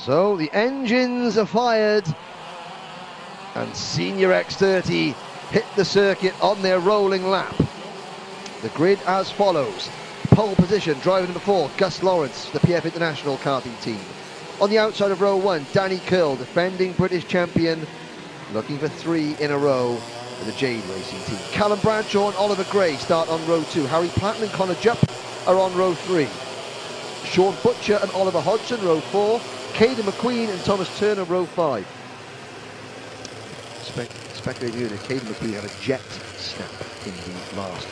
So the engines are fired and Senior X30 hit the circuit on their rolling lap. The grid as follows. Pole position, driver number 4, Gus Lawrence, the PF International karting team. On the outside of row 1, Danny Curl, defending British champion, looking for 3 in a row for the Jade Racing team. Callum Bradshaw and Oliver Gray start on row 2. Harry Platten and Connor Jupp are on row 3. Sean Butcher and Oliver Hodgson, row 4. Caden McQueen and Thomas Turner, row 5. Speculating that Caden McQueen had a jet snap in the last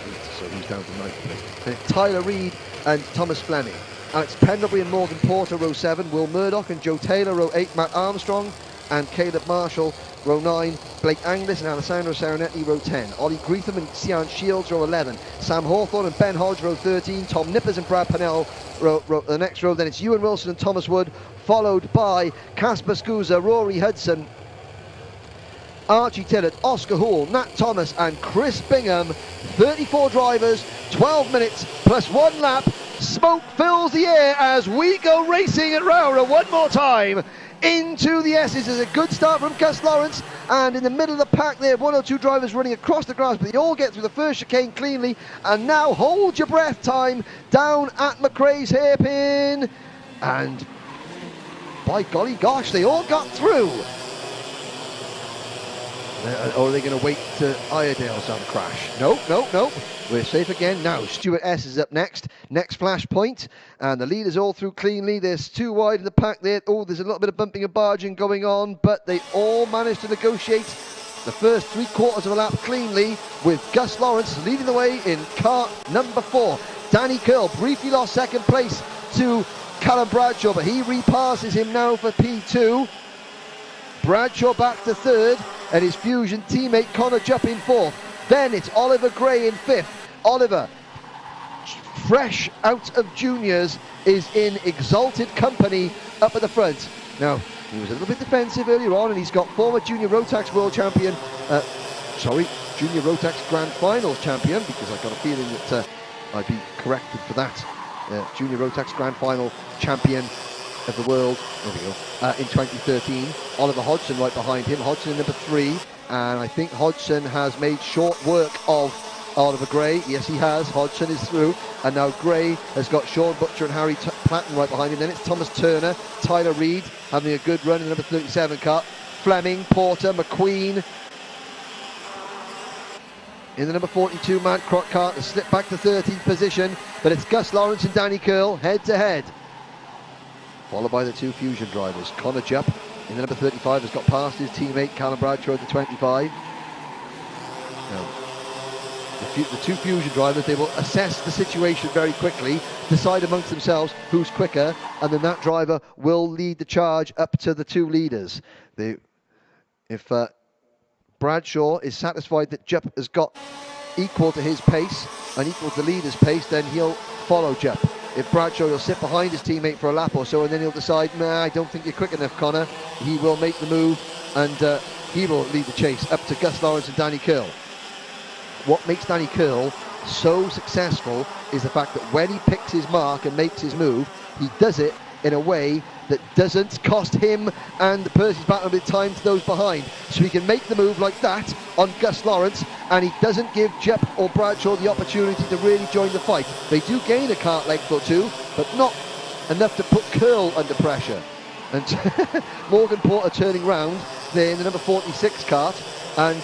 heat, so he's down to 9th place. Then Tyler Reid and Thomas Fleming. Alex Pendlebury and Morgan Porter, row 7. Will Murdoch and Joe Taylor, row 8. Matt Armstrong and Caleb Marshall, row 9. Blake Anglis and Alessandro Serenetti, row 10. Ollie Greetham and Sian Shields, row 11. Sam Hawthorne and Ben Hodge, row 13. Tom Nippers and Brad Pennell, the next row. Then it's Ewan Wilson and Thomas Wood, followed by Casper Scusa, Rory Hudson, Archie Tillett, Oscar Houle, Nat Thomas and Chris Bingham. 34 drivers, 12 minutes plus 1 lap. Smoke fills the air as we go racing at Rowrah one more time. Into the S's is a good start from Gus Lawrence, and in the middle of the pack there, 1 or 2 drivers running across the grass, but they all get through the first chicane cleanly. And now hold your breath time down at McRae's hairpin, and by golly gosh, they all got through. Or are they going to wait to Iredale's have a crash? Nope. We're safe again. Now, Stuart S is up next. Next flash point. And the leaders all through cleanly. There's 2 wide in the pack there. Oh, there's a little bit of bumping and barging going on. But they all managed to negotiate the first 3/4 of a lap cleanly, with Gus Lawrence leading the way in kart number 4. Danny Curl briefly lost 2nd place to Callum Bradshaw, but he repasses him now for P2. Bradshaw back to 3rd, and his Fusion teammate Connor Jupp in 4th. Then it's Oliver Gray in 5th. Oliver, fresh out of juniors, is in exalted company up at the front. Now, he was a little bit defensive earlier on, and he's got former Junior Rotax World Champion, Junior Rotax Grand Finals champion, because I've got a feeling that I'd be corrected for that. Junior Rotax Grand Final champion of the world, in 2013. Oliver Hodgson right behind him. Hodgson in number 3, and I think Hodgson has made short work of Oliver Gray. Yes, he has. Hodgson is through, and now Gray has got Sean Butcher and Harry Platten right behind him. Then it's Thomas Turner, Tyler Reid having a good run in the number 37 car. Fleming, Porter, McQueen. In the number 42 man Kart has slipped back to 13th position, but it's Gus Lawrence and Danny Curl head to head, followed by the 2 Fusion drivers. Connor Jupp in the number 35 has got past his teammate Callum Bradshaw at the 25. Now, the 2 Fusion drivers, they will assess the situation very quickly, decide amongst themselves who's quicker, and then that driver will lead the charge up to the 2 leaders. If Bradshaw is satisfied that Jupp has got equal to his pace and equal to the leader's pace, then he'll follow Jupp. If Bradshaw will sit behind his teammate for a lap or so, and then he'll decide, nah, I don't think you're quick enough, Connor. He will make the move, and he will lead the chase up to Gus Lawrence and Danny Curl. What makes Danny Curl so successful is the fact that when he picks his mark and makes his move, he does it in a way that doesn't cost him and the person he's battling with time to those behind. So he can make the move like that on Gus Lawrence, and he doesn't give Jupp or Bradshaw the opportunity to really join the fight. They do gain a kart length or 2, but not enough to put Curl under pressure. And Morgan Porter turning round there in the number 46 kart, and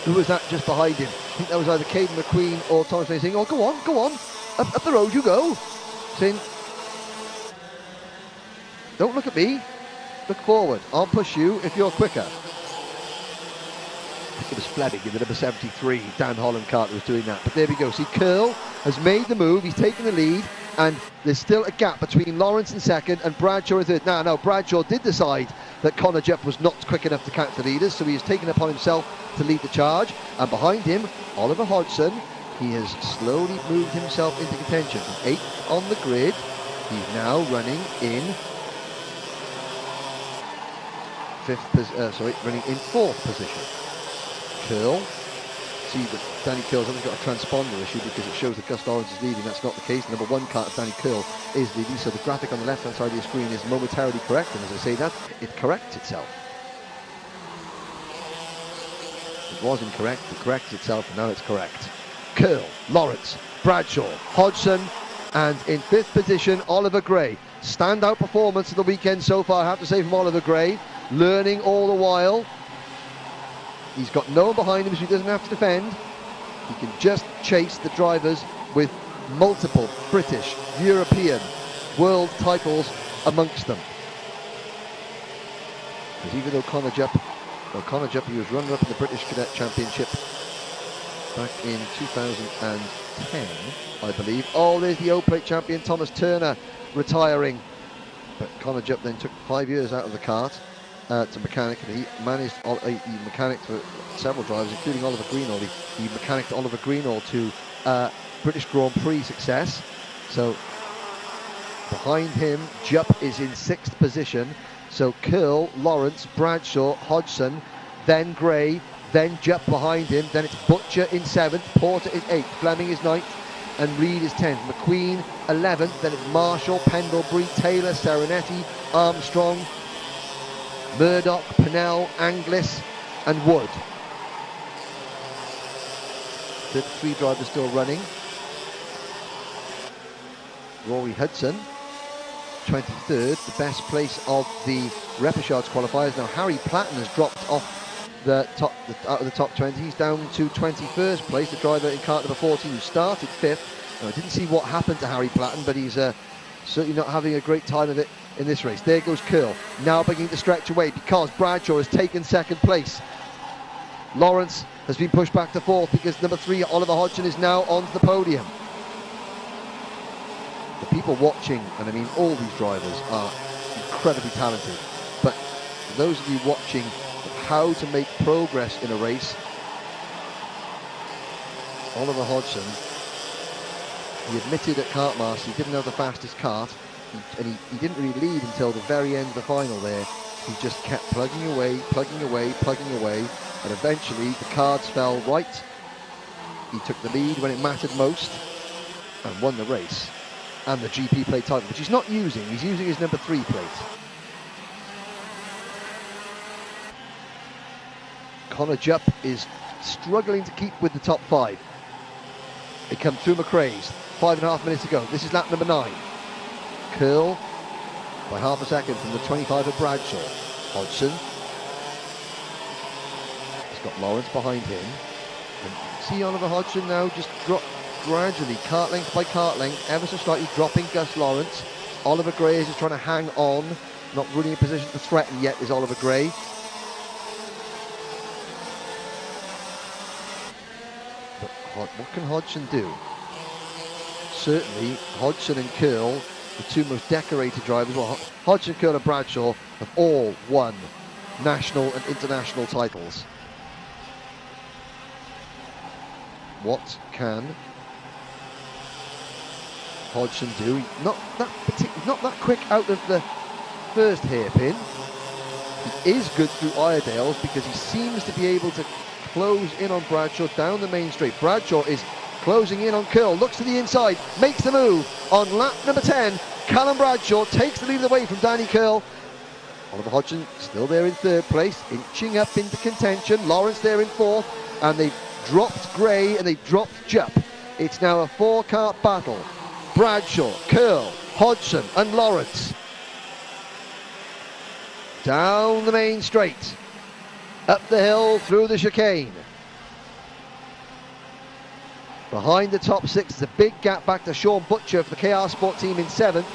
who was that just behind him? I think that was either Caden McQueen or Thomas May saying, oh, go on, up the road you go. Saying, don't look at me, look forward, I'll push you if you're quicker. I think it was Fleming in the number 73, Dan Holland kart who was doing that, but there we go. See, Curl has made the move, he's taken the lead, and there's still a gap between Lawrence in 2nd and Bradshaw in 3rd. Now, Bradshaw did decide that Connor Jupp was not quick enough to catch the leaders, so he has taken upon himself to lead the charge, and behind him, Oliver Hodgson. He has slowly moved himself into contention. From 8th on the grid, he's now running in running in 4th position. Curl see that Danny Curl's only got a transponder issue because it shows that Gus Lawrence is leading. That's not the case. Number 1 kart of Danny Curl is leading, so the graphic on the left-hand side of the screen is momentarily correct, and as I say that, it corrects itself. It was incorrect, it corrects itself, and now it's correct. Curl, Lawrence, Bradshaw, Hodgson, and in 5th position, Oliver Gray. Standout performance of the weekend so far, I have to say, from Oliver Gray. Learning all the while. He's got no one behind him, so he doesn't have to defend. He can just chase the drivers with multiple British, European, world titles amongst them. Because even though Connor Jupp, he was runner-up in the British Cadet Championship back in 2010, I believe. Oh, there's the O-Plate champion, Thomas Turner, retiring. But Connor Jupp then took 5 years out of the kart to mechanic, and he managed, he mechanicked for several drivers, including Oliver Greenall. He mechanicked Oliver Greenall to British Grand Prix success. So behind him, Jupp is in 6th position. So Curl, Lawrence, Bradshaw, Hodgson, then Gray, then Jupp behind him. Then it's Butcher in 7th, Porter in 8th, Fleming is 9th, and Reed is 10th. McQueen 11th. Then it's Marshall, Pendlebury, Taylor, Serenetti, Armstrong, Murdoch, Pennell, Anglis, and Wood. The 3 drivers still running. Rory Hudson, 23rd, the best place of the Repechage qualifiers. Now Harry Platten has dropped off out of the top 20. He's down to 21st place, the driver in kart number 14 who started 5th. Now, I didn't see what happened to Harry Platten, but he's certainly not having a great time of it in this race. There goes Curl, now beginning to stretch away because Bradshaw has taken 2nd place. Lawrence has been pushed back to 4th because number 3, Oliver Hodgson, is now onto the podium. The people watching, and I mean all these drivers, are incredibly talented, but for those of you watching how to make progress in a race, Oliver Hodgson, he admitted at Kartmaster he didn't have the fastest kart, and he didn't really lead until the very end of the final there. He just kept plugging away, and eventually the cards fell right. He took the lead when it mattered most and won the race and the GP plate title, which he's not using. He's using his number 3 plate. Connor Jupp is struggling to keep with the top 5. They come through McRae's 5.5 minutes ago. This is lap number 9. Curl by half a second from the 25 of Bradshaw. Hodgson. He's got Lawrence behind him. And see Oliver Hodgson now just drop gradually, kart length by kart length, ever so slightly dropping Gus Lawrence. Oliver Gray is just trying to hang on, not really in a position to threaten yet is Oliver Gray. But what can Hodgson do? Certainly Hodgson and Curl, the 2 most decorated drivers, well, Hodgson, Curl and Bradshaw have all won national and international titles. What can Hodgson do? Not that quick out of the first hairpin. He is good through Iredales because he seems to be able to close in on Bradshaw down the main straight. Bradshaw is closing in on Curl, looks to the inside, makes the move on lap number 10. Callum Bradshaw takes the lead away from Danny Curl. Oliver Hodgson still there in 3rd place, inching up into contention. Lawrence there in 4th, and they've dropped Gray and they've dropped Jupp. It's now a 4-kart battle. Bradshaw, Curl, Hodgson and Lawrence. Down the main straight, up the hill, through the chicane. Behind the top 6, there's a big gap back to Sean Butcher for the KR Sport team in 7th,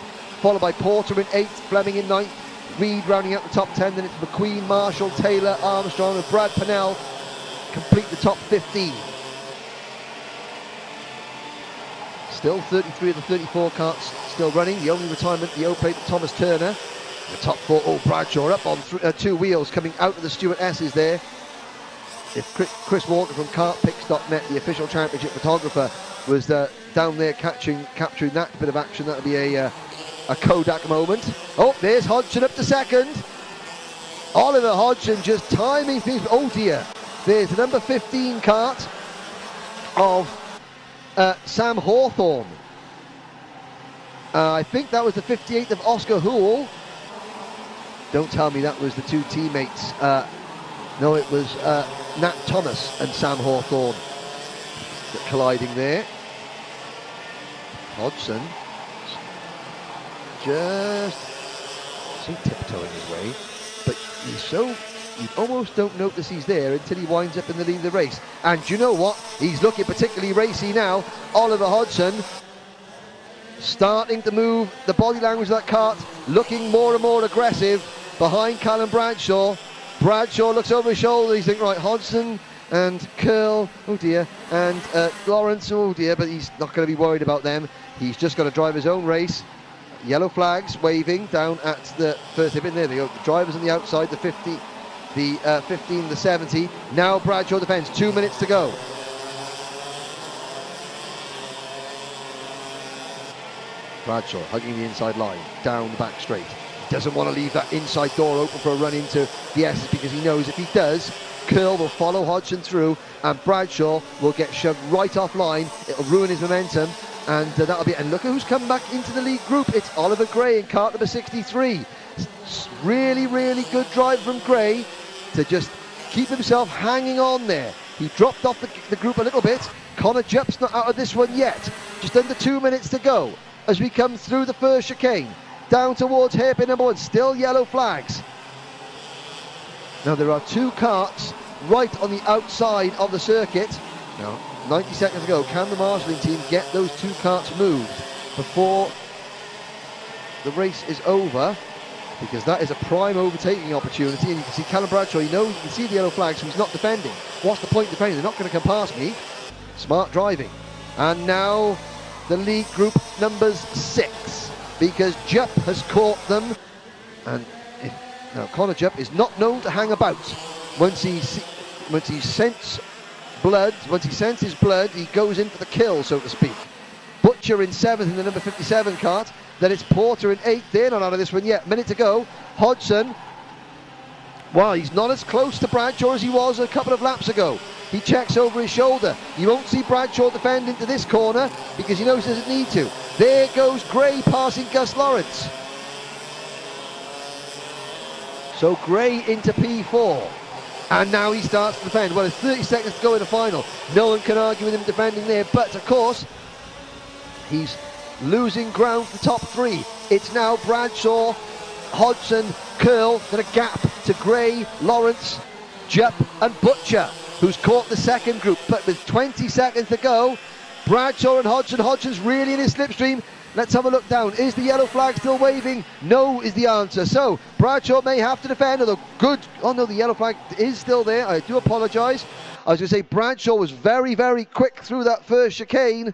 followed by Porter in 8th, Fleming in 9th, Reed rounding out the top 10, then it's McQueen, Marshall, Taylor, Armstrong and Brad Pennell complete the top 15. Still 33 of the 34 karts still running. The only retirement, the O-Plate, Thomas Turner. The top 4, Bradshaw up on 2 wheels coming out of the Stuart S's there. If Chris Walker from kartpics.net, the official championship photographer, was down there capturing that bit of action, that would be a Kodak moment. Oh, there's Hodgson up to 2nd. Oliver Hodgson just timing things. Oh dear. There's the number 15 kart. of Sam Hawthorne. I think that was the 58th of Oscar Houle. Don't tell me that was the two teammates. No, it was Nat Thomas and Sam Hawthorne colliding there. Hodgson just tiptoeing his way, but you almost don't notice he's there until he winds up in the lead of the race. And you know what? He's looking particularly racy now. Oliver Hodgson starting to move the body language of that kart, looking more and more aggressive behind Callum Bradshaw. Bradshaw looks over his shoulder. He's thinking, right, Hodgson and Curl, oh dear, and Lawrence, oh dear, but he's not going to be worried about them. He's just going to drive his own race. Yellow flags waving down at the first tip in there. They go. The drivers on the outside, the 50, the 15, the 70. Now Bradshaw defends. 2 minutes to go. Bradshaw hugging the inside line, down the back straight. He doesn't want to leave that inside door open for a run into the S's, because he knows if he does, Curl will follow Hodgson through and Bradshaw will get shoved right offline. It'll ruin his momentum, and that'll be it. And look at who's come back into the lead group. It's Oliver Gray in kart number 63. Really, really good drive from Gray to just keep himself hanging on there. He dropped off the group a little bit. Connor Jupp's not out of this one yet. Just under 2 minutes to go as we come through the first chicane, down towards hairpin number 1, still yellow flags. Now there are two karts right on the outside of the circuit. Now 90 seconds to go. Can the marshalling team get those two karts moved before the race is over? Because that is a prime overtaking opportunity, and you can see Callum Bradshaw, you can see the yellow flags, so he's not defending. What's the point of defending? They're not going to come past me. Smart driving. And now the lead group numbers 6, because Jupp has caught them. And now Connor Jupp is not known to hang about. Once he scents his blood, he goes in for the kill, so to speak. Butcher in 7th in the number 57 kart. Then it's Porter in 8th. They're not out of this one yet. Minute to go. Hodgson, wow, he's not as close to Bradshaw as he was a couple of laps ago. He checks over his shoulder. You won't see Bradshaw defend into this corner because he knows he doesn't need to. There goes Gray passing Gus Lawrence. So Gray into P4. And now he starts to defend. Well, there's 30 seconds to go in the final. No one can argue with him defending there. But, of course, he's losing ground for the top 3. It's now Bradshaw, Hodgson, Curl, then a gap to Gray, Lawrence, Jupp and Butcher, who's caught the second group. But with 20 seconds to go, Bradshaw and Hodgson. Hodgson's really in his slipstream. Let's have a look down. Is the yellow flag still waving? No is the answer. So Bradshaw may have to defend, although good. Oh no, the yellow flag is still there. I do apologise. I was going to say Bradshaw was very, very quick through that first chicane,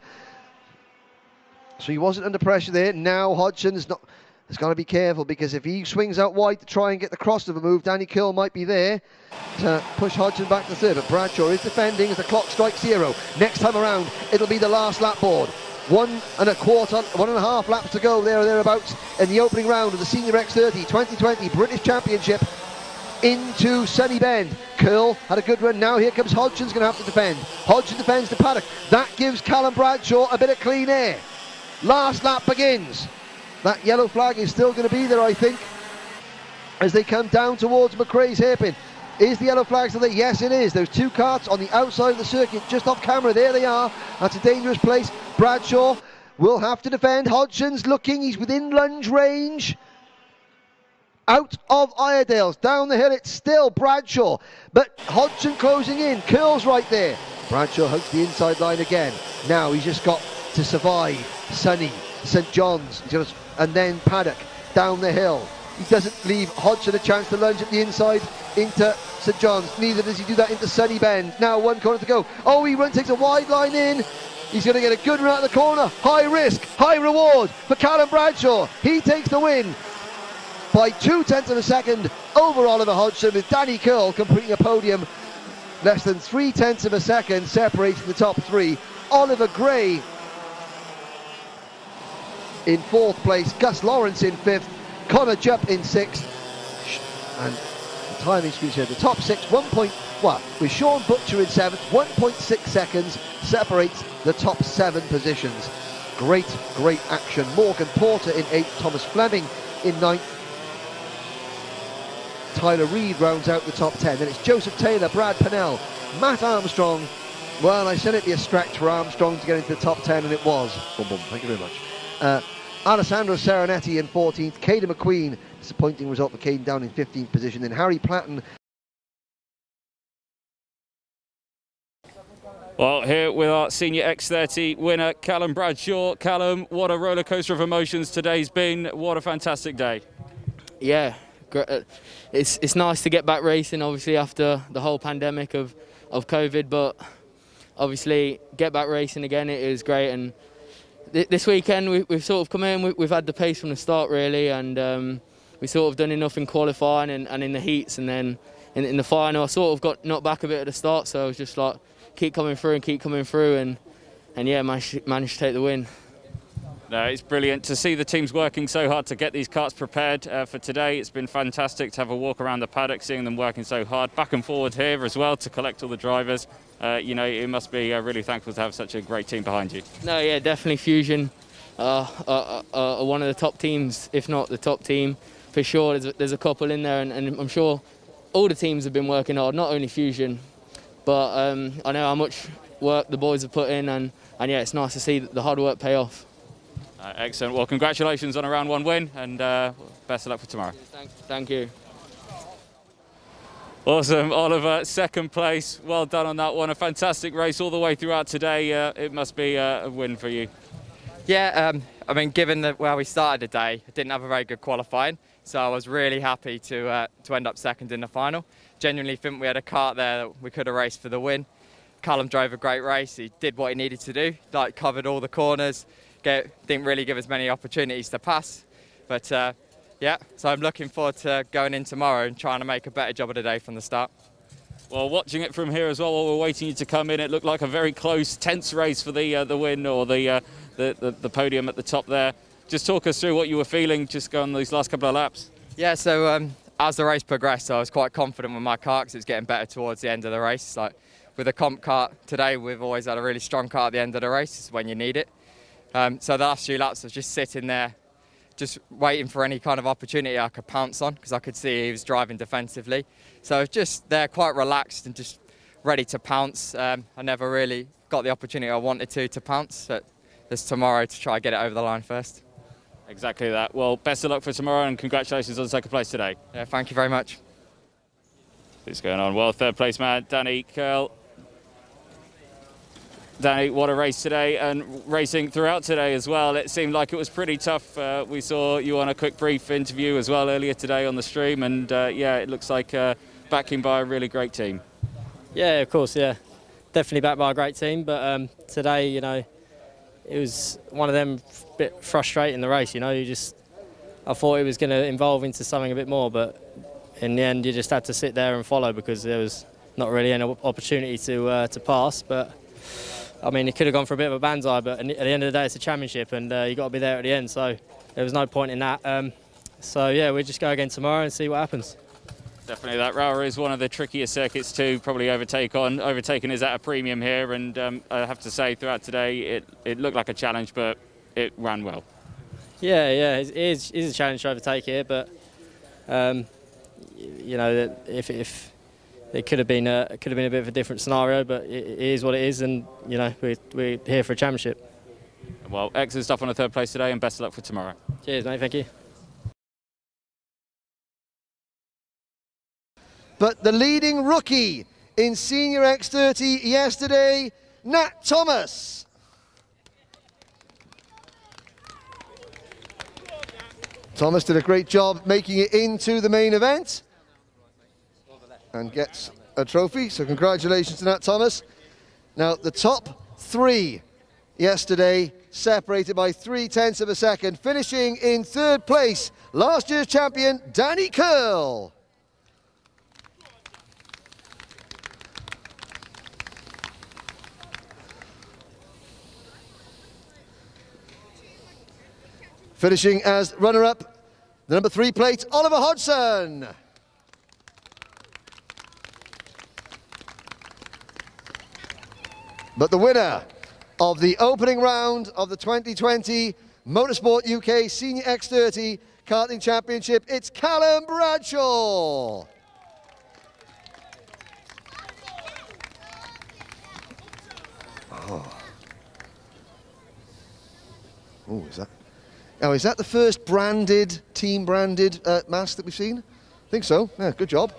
so he wasn't under pressure there. Now Hodgson's not. He's got to be careful, because if he swings out wide to try and get the crossover move, Danny Curl might be there to push Hodgson back to third. But Bradshaw is defending as the clock strikes 0. Next time around, it'll be the last lap board. 1.25 laps to go, there or thereabouts, in the opening round of the Senior X30 2020 British Championship into Sunny Bend. Curl had a good run. Now here comes Hodgson's going to have to defend. Hodgson defends to Paddock. That gives Callum Bradshaw a bit of clean air. Last lap begins. That yellow flag is still going to be there, I think, as they come down towards McRae's hairpin. Is the yellow flag still there? Yes, it is. Those two karts on the outside of the circuit, just off camera. There they are. That's a dangerous place. Bradshaw will have to defend. Hodgson's looking. He's within lunge range. Out of Iredale's. Down the hill, it's still Bradshaw. But Hodgson closing in. Curl's right there. Bradshaw hugs the inside line again. Now he's just got to survive Sunny, St John's, and then Paddock down the hill. He doesn't leave Hodgson a chance to lunge at the inside into St John's. Neither does he do that into Sunny Bend. Now 1 corner to go. Oh, he takes a wide line in. He's going to get a good run out of the corner. High risk, high reward for Callum Bradshaw. He takes the win by 0.2 of a second over Oliver Hodgson, with Danny Curl completing a podium. Less than 0.3 of a second separating the top 3. Oliver Gray in 4th place. Gus Lawrence in 5th. Connor Jupp in 6th. And timing screens here. The top 6, with Sean Butcher in 7th, 1.6 seconds separates the top 7 positions. Great action. Morgan Porter in 8th, Thomas Fleming in 9th. Tyler Reid rounds out the top 10. Then it's Joseph Taylor, Brad Pennell, Matt Armstrong. Well, I said it'd be a stretch for Armstrong to get into the top 10, and it was. Boom, boom. Thank you very much. Alessandro Serenetti in 14th. Caden McQueen, disappointing result for Caden, down in 15th position. Then Harry Platten. Well, here with our senior X30 winner, Callum Bradshaw. Callum, what a roller coaster of emotions today's been. What a fantastic day. Yeah, it's nice to get back racing, obviously, after the whole pandemic of COVID, but obviously get back racing again, it is great. And this weekend we've sort of come in, we've had the pace from the start really, and we sort of done enough in qualifying and in the heats, and then in the final I sort of got knocked back a bit at the start, so I was just like keep coming through, and yeah, managed to take the win. No, it's brilliant to see the teams working so hard to get these karts prepared for today. It's been fantastic to have a walk around the paddock, seeing them working so hard, back and forward here as well to collect all the drivers. You know, it must be really thankful to have such a great team behind you. No, yeah, definitely Fusion are one of the top teams, if not the top team, for sure. There's a couple in there, and I'm sure all the teams have been working hard, not only Fusion, but I know how much work the boys have put in, and yeah, it's nice to see the hard work pay off. Excellent. Well, congratulations on a round 1 win, and best of luck for tomorrow. Thank you. Awesome, Oliver, 2nd place. Well done on that one. A fantastic race all the way throughout today. It must be a win for you. Yeah, I mean, given where we started the day, I didn't have a very good qualifying, so I was really happy to end up 2nd in the final. Genuinely think we had a kart there that we could have raced for the win. Callum drove a great race. He did what he needed to do, like covered all the corners. Didn't really give us many opportunities to pass, but yeah, so I'm looking forward to going in tomorrow and trying to make a better job of the day from the start. Well, watching it from here as well, while we're waiting you to come in, it looked like a very close, tense race for the win or the podium at the top there. Just talk us through what you were feeling just going these last couple of laps. Yeah, so as the race progressed, I was quite confident with my car because it was getting better towards the end of the race. Like with a comp kart today, we've always had a really strong car at the end of the race. It's when you need it. So the last few laps I was just sitting there, just waiting for any kind of opportunity I could pounce on, because I could see he was driving defensively. So I was just there quite relaxed and just ready to pounce. I never really got the opportunity I wanted to pounce, but there's tomorrow to try and get it over the line first. Exactly that. Well, best of luck for tomorrow, and congratulations on 2nd place today. Yeah, thank you very much. What's going on? Well, 3rd place man, Danny Curl. Danny, what a race today, and racing throughout today as well. It seemed like it was pretty tough. We saw you on a quick brief interview as well earlier today on the stream, and yeah, it looks like backing by a really great team. Yeah, of course, yeah. Definitely backed by a great team, but today, you know, it was one of them bit frustrating the race, you know. I thought it was going to evolve into something a bit more, but in the end you just had to sit there and follow because there was not really any opportunity to pass. But I mean, it could have gone for a bit of a banzai, but at the end of the day, it's a championship, and you got to be there at the end. So there was no point in that. So yeah, we'll just go again tomorrow and see what happens. Definitely, that Rowrah is one of the trickier circuits to probably overtake on. Overtaken is at a premium here, and I have to say, throughout today, it looked like a challenge, but it ran well. Yeah, it is a challenge to overtake here, but you know, if it could have been a bit of a different scenario, but it is what it is, and you know, we're here for a championship. Well, excellent stuff on the 3rd place today, and best of luck for tomorrow. Cheers, mate. Thank you. But the leading rookie in Senior X30 yesterday, Nat Thomas. Thomas did a great job making it into the main event and gets a trophy, so congratulations to Nat Thomas. Now, the top 3 yesterday, separated by 0.3 of a second, finishing in 3rd place, last year's champion, Danny Curl. Finishing as runner-up, the number 3 plate, Oliver Hodgson. But the winner of the opening round of the 2020 Motorsport UK Senior X30 Karting Championship, it's Callum Bradshaw. Oh, is that? Now, is that the first branded, team-branded mask that we've seen? I think so. Yeah, good job.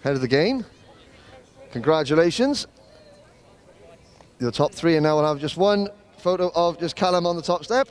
Head of the game. Congratulations. Your top three, and now we'll have just one photo of just Callum on the top step.